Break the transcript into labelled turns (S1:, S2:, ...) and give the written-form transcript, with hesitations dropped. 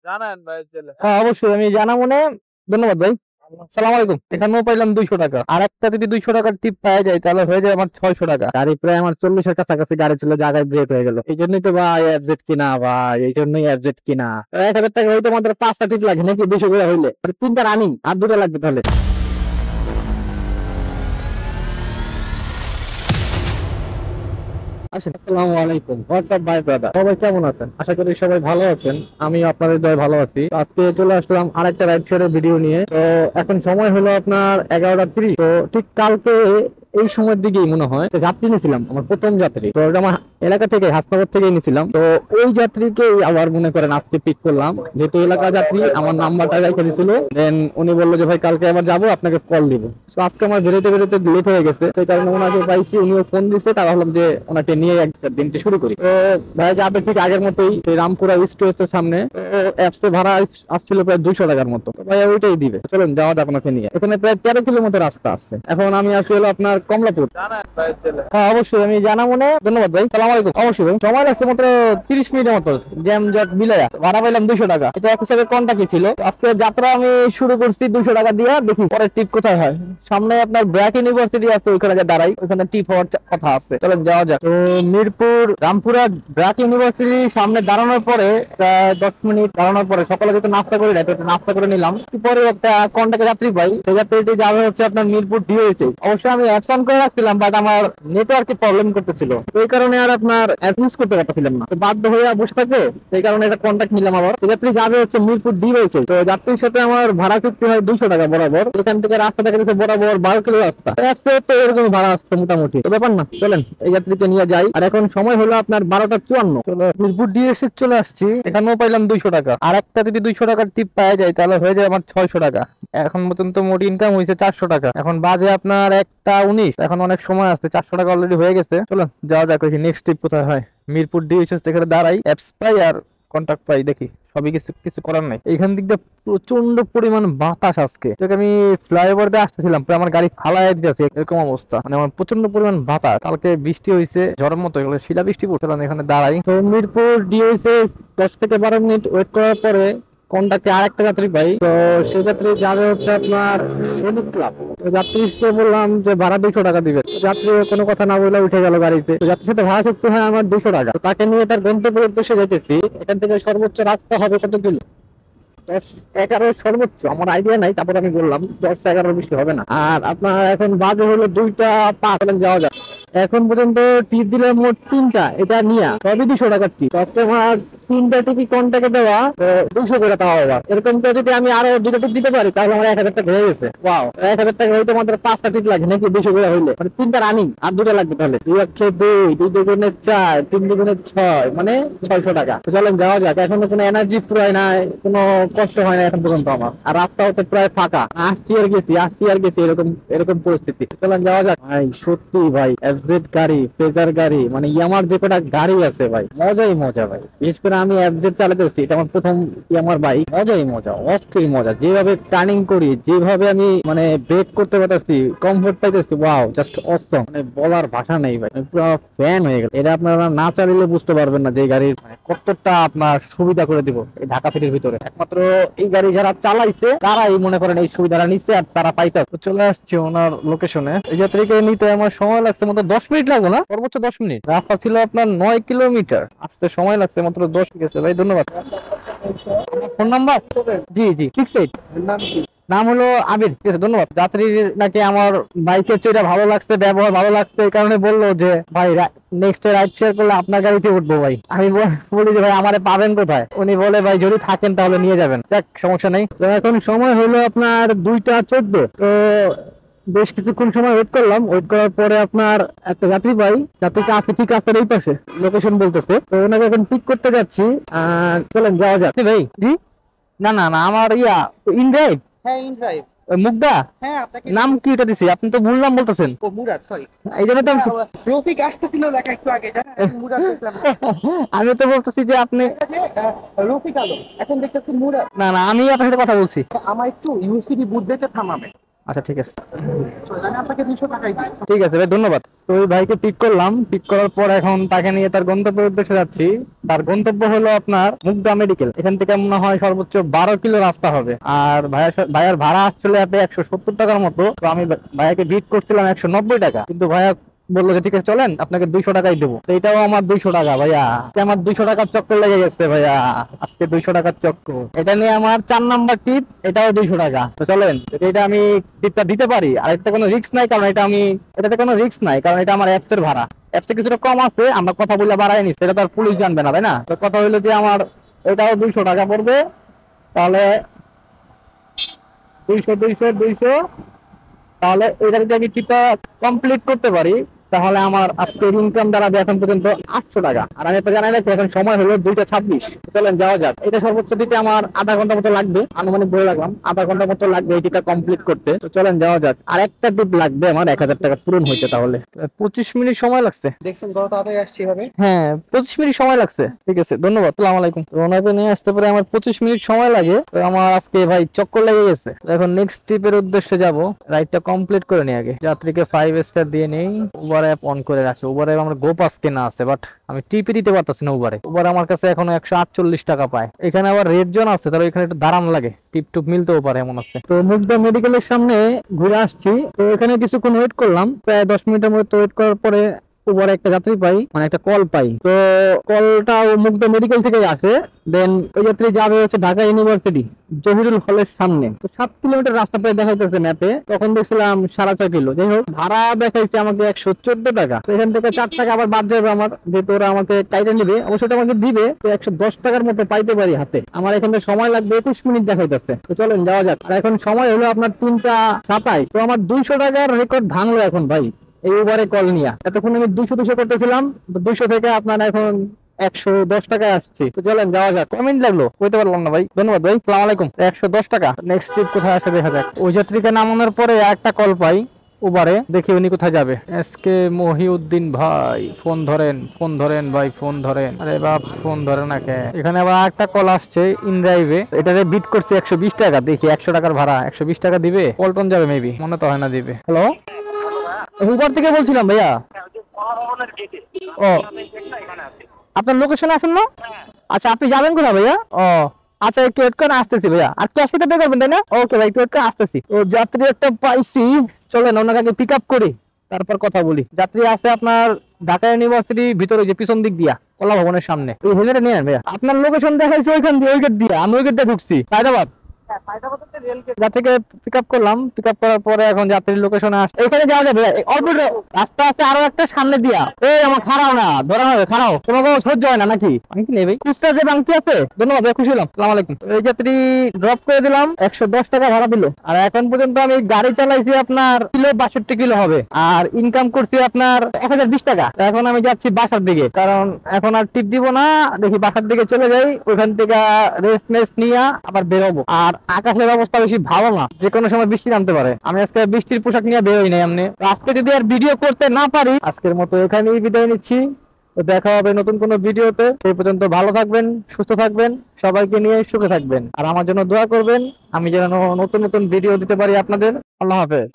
S1: জানান ভাই ছেলে।
S2: হ্যাঁ, অবশ্যই আমি জানাবো না। ধন্যবাদ ভাই। সালাম আলাইকুম। এখানেও পাইলাম 200 টাকা, আর একটা যদি 200 টাকার টিপ পাওয়া যায় তাহলে হয়ে যায় আমার 600 টাকা। গাড়ি প্রায় আমার 40-এর কাছাকাছি গাড়ি ছিল, জায়গায় ব্রেক হয়ে গেল। এই জন্যই তো ভাই এফজেড কিনা, ভাই এই জন্যই এফজেড কিনা। 1,000 টাকা হইতে আমাদের 5টা টিপ লাগে নাকি, 200 করে হইলে 3টা রানিং আর 2টা লাগবে তাহলে। আসসালামু আলাইকুম। হোয়াটসঅ্যাপ ভাই ব্রাদার, সবাই কেমন আছেন? আশা করি সবাই ভালো আছেন। আমি আপনাদের দয় ভালো আছি। তো আজকে চলে আসলাম আরেকটা রাইড শেয়ারের ভিডিও নিয়ে। তো এখন সময় হলো আপনার 11টা 30। তো ঠিক কালকে এই সময়ের দিকেই মনে হয় তো যাত্রী নিয়েছিলাম, আমার প্রথম যাত্রী। তো ওটা আমার এলাকা থেকে, হাসনাবাদ থেকে নিয়েছিলাম। তো ওই যাত্রীকেই আবার মনে করেন আজকে পিক করলাম, যেহেতু এলাকা যাত্রী আমার নাম্বারটা রেখে দিয়েছিল। দেন উনি বললো যে ভাই কালকে আবার যাবো, আপনাকে কল দিব। তো আজকে আমার বেরোতে বেরোতে লেট হয়ে গেছে, সেই কারণে ওনাকে পাইছি, উনিও ফোন দিচ্ছে। তারা ভাবলাম যে ওনাকে নিয়ে একটা দিনটি শুরু করি। তো ভাই যাবে ঠিক আগের মতোই, সেই রামপুরা স্টোরের সামনে। অ্যাপসে ভাড়া আসছিল প্রায় 200 টাকার মতো। তো ভাই ওইটাই দিবে। চলুন যাওয়া যাক ওনাকে নিয়ে। এখানে প্রায় 13 কিলোমিটার রাস্তা আছে। এখন আমি আছি হলো আপনার কমলাপুর।
S1: জানান ভাই ছেলে।
S2: হ্যাঁ, অবশ্যই আমি জানাবো না। ধন্যবাদ ভাই। সালাম আলাইকুম। অবশ্যই ভাই, সময় লাগছে মাত্র 30 মিনিটের মতো। জ্যাম জট মিলায়া ভাড়া পাইলাম 200 টাকা। এটা এক হিসাবে কন্টাক্টই ছিল। আজকে যাত্রা আমি শুরু করছি 200 টাকা দিয়ে। দেখি পরের টিপ কোথায় হয়। সামনে আপনার ব্র্যাক ইউনিভার্সিটি আছে, ওইখানে যা দাঁড়াই, ওইখানে টিপ হওয়ার কথা আছে। চলেন যাওয়া যাক। তো মিরপুর রামপুরা ব্র্যাক ইউনিভার্সিটি সামনে দাঁড়ানোর পরে প্রায় 10 মিনিট দাঁড়ানোর পরে সকালে যেহেতু নাস্তা করি না, তো একটু নাস্তা করে নিলাম। পরে একটা কন্টাক্টে যাত্রী পাই, সেই যাত্রীটি যাবে হচ্ছে আপনার মিরপুর ডিওএইচ। অবশ্যই আমি অ্যাপস অন করে রাখছিলাম, বাট আমার নেটওয়ার্কে প্রবলেম করতেছিল। তো এই কারণে আর আপনার অ্যাপ ইউজ করতে পারতেছিলাম না। তো বাধ্য হয়ে বসে থাকবে, সেই কারণে একটা কন্টাক্ট নিলাম আবার। তো যাত্রী যাবে হচ্ছে মিরপুর ডিওএইচ। তো যাত্রীর সাথে আমার ভাড়া চুক্তি হয় 200 টাকা বরাবর। এখান থেকে রাস্তা দেখা যাচ্ছে বরাবর 12 কিলো রাস্তা। অ্যাপসে তো এরকম ভাড়া আসতো মোটামুটি, তো ব্যাপার না। চলেন এই যাত্রীকে নিয়ে যাই। আর এখন সময় হলো আপনার 12টা 54। চলো মিরপুর ডিওএইচ চলে আসছি। এখানেও পাইলাম 200 টাকা, আর একটা যদি 200 টাকার টিপ পাওয়া যায় তাহলে হয়ে যায় আমার 600 টাকা। এখন পর্যন্ত মোট ইনকাম হয়েছে 400 টাকা। এখন বাজে আপনার 1টা 19। এখন অনেক সময় আসছে, 400 টাকা অলরেডি হয়ে গেছে। চলো যাওয়া যাক, ওই নেক্সট ট্রিপ কোথায় হয়। মিরপুর ডিএইচএস এখানে দাঁড়াই, অ্যাপস পাই আর কন্টাক্ট পাই, দেখি সবই কিছু কিছু করার নাই। এইখান দিক দিয়ে প্রচন্ড পরিমাণ বাতাস আজকে। আমি ফ্লাইওভার দিয়ে আসতেছিলাম, প্রায় আমার গাড়ি ফালায় দিতেছে, এরকম অবস্থা। মানে আমার প্রচন্ড পরিমাণ বাতাস। কালকে বৃষ্টি হয়েছে ঝড়ের মতো, এগুলো শিলা বৃষ্টি পড়ছে। এখানে দাঁড়াই। তো মিরপুর ডিএইচএস 10 থেকে 12 মিনিট ওয়েট করার পরে কন্টাক্টে আরেকটা যাত্রী পাই। তো সেই যাত্রী যাবে হচ্ছে আপনার সৈনিক ক্লাব। তো যাত্রীকে বললাম যে ভাড়া 200 টাকা দিবে। যাত্রী কোনো কথা না বলে উঠে গেল গাড়িতে। তো যাত্রীর সাথে ভাড়া চুক্তি হয় আমার 200 টাকা। তো তাকে নিয়ে তার গন্তব্যের উদ্দেশ্যে যেতেছি। এখান থেকে সর্বোচ্চ রাস্তা হবে কত কিলো? 10-11 সর্বোচ্চ, আমার আইডিয়া নাই। তারপর আমি বললাম 10-11 বেশি হবে না। আর আপনার এখন বাজে হলো 2টা 5। যাওয়া যায়। এখন পর্যন্ত টিপ দিলে মোট 3টা, এটা নিয়ে সবই 200 টাকার টিপ। কাস্টমার 3টা টিপই কন্টাক্টে দেওয়া, তো 200 করে তাও আবার। এরকম তো যদি আমি আরো 2টা টিপ দিতে পারি তাহলে আমার 1,000 টাকা হয়ে গেছে। ওয়াও, 1,000 টাকা হইতে আমাদের 5টা টিপ লাগে নাকি, 200 করে হইলে 3টা রানিং আর 2টা লাগবে তাহলে 2 1 2 2 2 4 3 2 6, মানে 600 টাকা। তো চলেন যাওয়া যাক। এখন কোনো এনার্জি ফুরায় নাই, কোনো কষ্ট হয় না এখন পর্যন্ত আমার। আর রাস্তা হচ্ছে প্রায় ফাঁকা, আসছি আর গেছি, আসছি আর গেছি, এরকম এরকম পরিস্থিতি। চলেন যাওয়া যাক। ভাই সত্যি ভাই, এফজেড গাড়ি, ফেজার গাড়ি, মানে ইয়ামার যে কটা গাড়ি আছে ভাই, মজাই মজা ভাই। বিশেষ করে আমি এফজেড চালাতেছি, এটা আমার প্রথম ইয়ামার বাইক। মজাই মজা, অস্থির মজা। যেভাবে টার্নিং করি, যেভাবে আমি মানে ব্রেক করতে পারতেছি, কমফোর্ট পাইতেছি, ওয়াও, জাস্ট অসম। মানে বলার ভাষা নেই ভাই, আমি পুরো ফ্যান হয়ে গেল। এটা আপনারা না চালিয়ে বুঝতে পারবেন না যে এই গাড়ির মানে কতটা আপনার সুবিধা করে দিব এই ঢাকা সিটির ভিতরে। একমাত্র এই গাড়ি যারা চালাইছে তারাই মনে করেন এই সুবিধাটা নিচ্ছে, আর তারা পাইতে। চলে আসছে ওনার লোকেশনে। এই যাত্রীকে নিতে আমার সময় লাগছে মাত্র 10 মিনিট লাগবে না, সর্বোচ্চ 10 মিনিট। রাস্তা ছিল আপনার 9 কিলোমিটার, আসতে সময় লাগছে মাত্র 10। ঠিক আছে ভাই, ধন্যবাদ। Phone number? জি জি, 68। নাম হলো আবির। ঠিক আছে, ধন্যবাদ। যাত্রীর নাকি আমার বাইকের চেয়ে ভালো লাগছে, ব্যবহার ভালো লাগছে, এই কারণে বললো যে ভাই নেক্সট রাইড শেয়ার করলে আপনার গাড়িতে উঠবো ভাই। আমি বলি যে ভাই আমারে পাবেন কোথায়? উনি বলে ভাই যদি থাকেন তাহলে নিয়ে যাবেন। যাক, সমস্যা নেই। তো এখন সময় হলো আপনার 2টা 14। তো বেশ কিছুক্ষণ সময় ওয়েট করলাম। ওয়েট করার পরে আপনার একটা যাত্রী পাই। যাত্রীটা আছে ঠিক রাস্তার এই পাশে, লোকেশন বলতেছে। তো ওনাকে এখন পিক করতে যাচ্ছি। চলেন যাওয়া যাক। ভাই জি, না না না, আমার ইনড্রাইভ।
S1: হ্যাঁ, ইন ড্রাইভ।
S2: মুগদা।
S1: হ্যাঁ, আপনাকে
S2: নাম কি এটা দিছি? আপনি তো ভুল নাম বলতেছেন।
S1: ও মুরাদ, সরি।
S2: এই জন্য তো
S1: রফিক আসতেছিল লেখা একটু আগে, জানেন? আমি মুরাদ দেখলাম।
S2: আমি তো বলতেছি যে আপনি।
S1: রফিক আলম, এখন দেখতেছি মুরাদ।
S2: না না, আমি আপনার সাথে কথা বলছি।
S1: আমার একটু ইউসিবি বুথ দেখে থামাবে।
S2: আচ্ছা ঠিক আছে,
S1: তো জানি আপনাকে 200 টাকাই দিই।
S2: ঠিক আছে ভাই, ধন্যবাদ। তো ওই ভাইকে পিক করলাম, পিক করার পর এখন তাকে নিয়ে তার গন্তব্যের উদ্দেশ্যে যাচ্ছি। তার গন্তব্য হলো আপনার মুগদা মেডিকেল। এখান থেকে মনে হয় সর্বোচ্চ 12 কিলো রাস্তা হবে। আর ভাইয়ার ভাড়া আসছিল এতে 170 টাকার মতো। তো আমি ভাইয়াকে বিট করছিলাম 190 টাকা, কিন্তু ভাইয়া বললো যে ঠিক আছে চলেন, আপনাকে 200 টাকাই দেবো। তো এটাও আমার 200 টাকা ভাইয়া, আমার 200 টাকার চক্কর লেগে গেছে ভাইয়া, আজকে 200 টাকার চক্কর। এটা নিয়ে আমার 4 নাম্বার টিপ, এটাও 200 টাকা। তো চলেন, এটা আমি টিপটা দিতে পারি। আর এটাতে কোনো রিস্ক নাই, কারণ এটাতে কোনো রিস্ক নাই, কারণ এটা আমার অ্যাপসের ভাড়া। অ্যাপসে কিছুটা কম আছে, আমরা কথা বলে বাড়াই নিচ্ছি, সেটা তো আর পুলিশ জানবে না, তাই না? তো কথা হইলো যে আমার এটাও 200 টাকা পড়বে। তাহলে 200, তাহলে এটা যদি আমি টিপটা কমপ্লিট করতে পারি, তাহলে আমার আজকের ইনকাম দাঁড়াবে এখন পর্যন্ত 800 টাকা। আর আমি তো জানাই রাখছি, এখন সময় হলো 2:26। চলেন যাওয়া যাক। এটা সর্বোচ্চ দিতে আমার আধা ঘন্টা মতো লাগবে, আনুমানিক বলে রাখলাম আধা ঘন্টা মতো লাগবে এই টিপটা কমপ্লিট করতে। তো চলেন যাওয়া যাক। আর একটা টিপ লাগবে আমার 1000 টাকা পূরণ হইতে, তাহলে 25 মিনিট সময় লাগছে।
S1: দেখছেন কত তাড়াতাড়ি আসছি হবে।
S2: হ্যাঁ, 25 মিনিট সময় লাগছে। ঠিক আছে, ধন্যবাদ, আসসালামু আলাইকুম। তো ওনাকে নিয়ে আসতে পারে আমার 25 মিনিট সময় লাগে। তো আমার আজকে ভাই চক্কর লেগে গেছে। তো এখন নেক্সট ট্রিপের উদ্দেশ্যে যাব। রাইডটা কমপ্লিট করে নিই আগে, যাত্রীকে 5 স্টার দিয়ে নেই। উবার অ্যাপ অন করে রাখি। উবারে আমার গো পাস কেনা আছে, বাট আমি টিপে দিতে পারতেছি না উবারে। উবার আমার কাছে এখনো 148 টাকা পায়। এখানে আবার রেড জোন আছে, তাহলে এখানে একটু দাঁড়ান লাগে, টিপ টুপ মিলতেও পারে এমন আছে। তো মুগদা মেডিকেলের সামনে ঘুরে আসছি। তো এখানে কিছুক্ষণ ওয়েট করলাম, প্রায় 10 মিনিটের মতো ওয়েট করার পরে উপরে একটা যাত্রী পাই, মানে একটা কল পাই। তো কলটা মুগদা মেডিকেল থেকে আসে। দেন ওই যাত্রী যাবে হচ্ছে ঢাকা ইউনিভার্সিটি জহিরুল হলের সামনে। তো 7 কিলোমিটার রাস্তা প্রায় দেখাইতেছে ম্যাপে, তখন দেখছিলাম 6.5 কিলো। যাই হোক, ভাড়া দেখাইছে আমাকে 114 টাকা। তো এখান থেকে 4 টাকা আবার বাদ যাবে আমার, যেহেতু ওরা আমাকে টাইটে নিবে, অবশ্যই আমাকে দিবে। তো 110 টাকার মতো পাইতে পারি হাতে। আমার এখানে সময় লাগবে 21 মিনিট দেখাইতেছে। তো চলেন যাওয়া যাক। আর এখন সময় হলো আপনার 3:27। তো আমার 200 টাকার রেকর্ড ভাঙলো এখন ভাই এই উবারে কল নিয়ে। এতক্ষণ আমি 200 করতেছিলাম, 200 থেকে আপনার এখন 110 টাকায় আসছি। তো চলেন যাওয়া যাক। কমেন্ট লাগলো বলতে পারলাম না ভাই, ধন্যবাদ ভাই, সালাম আলাইকুম। 110 টাকা। নেক্সট ট্রিপ কোথায় আসে দেখা যাক। ওই যাত্রীকে নামানোর পরে একটা কল পাই উবারে, দেখি উনি কোথায় যাবে। এসকে মহিউদ্দিন ভাই, ফোন ধরেন, ফোন ধরেন ভাই, ফোন ধরেন। আরে বাপ, ফোন ধরে না কে? এখানে আবার একটা কল আসছে ইনড্রাইভে, এটারে বিট করছে 120 টাকা। দেখি 100 টাকার ভাড়া, 120 টাকা দিবে? পল্টন যাবে মেবি, মনে তো হয় না দিবে। হ্যালো, উবার থেকে বলছিলাম ভাইয়া। ও, আপনার লোকেশনে আছেন না? আচ্ছা, আপনি যাবেন কোথায় ভাইয়া? ও আচ্ছা, একটু ওয়েট করেন, আসতেছি ভাইয়া। আর ক্যাশ পে করবেন তাই না? ওকে ভাই, একটু ওয়েট করে আসতেছি। ও যাত্রী একটা পাইছি, চলেন ওনাকে আগে পিক আপ করি, তারপর কথা বলি। যাত্রী আছে আপনার ঢাকা ইউনিভার্সিটি ভিতরে, যে পিছন দিক দিয়া কলা ভবনের সামনে। ওই হেলিটা নিয়ে ভাইয়া। আপনার লোকেশন দেখাইছে ওইখান দিয়ে, ওই গেট দিয়ে। আমি ওই গেট দিয়ে ঢুকছি, হায়দ্রাবাদ। যাত্রীকে পিক আপ করলাম, পিক আপ করার পরে এখন যাত্রীর লোকেশনে আসছে। এখানে যাওয়া যাবে, অল্প রাস্তা আছে আরো একটা সামনে দিয়া। এই আমার খারাও না, ধরা হবে, খারাও। তোমাকে সহ্য হয় না নাকি? আংটি নেই ভাই, খুচরা যে বাংটি আছে। ধন্যবাদ ভাই, খুশি হলাম, সালাম আলাইকুম। এই যাত্রী ড্রপ করে দিলাম, 110 টাকা ভাড়া দিল। আর এখন পর্যন্ত আমি গাড়ি চালাইছি আপনার কিলো 62 কিলো হবে, আর ইনকাম করছি আপনার 1020 টাকা। এখন আমি যাচ্ছি বাসার দিকে, কারণ এখন আর টিপ দিব না। দেখি বাসার দিকে চলে যাই, ওইখান থেকে রেস্ট মেস্ট নিয়ে আবার বেরোবো। আর আকাশের অবস্থা বেশি ভালো না, যে কোনো সময় বৃষ্টি নামতে পারে। আমি আজকে বৃষ্টির পোশাক নিয়ে বেরোই নাই এমনি। আজকে যদি আর ভিডিও করতে না পারি, আজকের মতো এখানেই বিদায় নিচ্ছি। তো দেখা হবে নতুন কোনো ভিডিওতে। সেই পর্যন্ত ভালো থাকবেন, সুস্থ থাকবেন, সবাইকে নিয়ে সুখে থাকবেন। আর আমার জন্য দোয়া করবেন, আমি যেন নতুন নতুন ভিডিও দিতে পারি আপনাদের। আল্লাহ হাফেজ।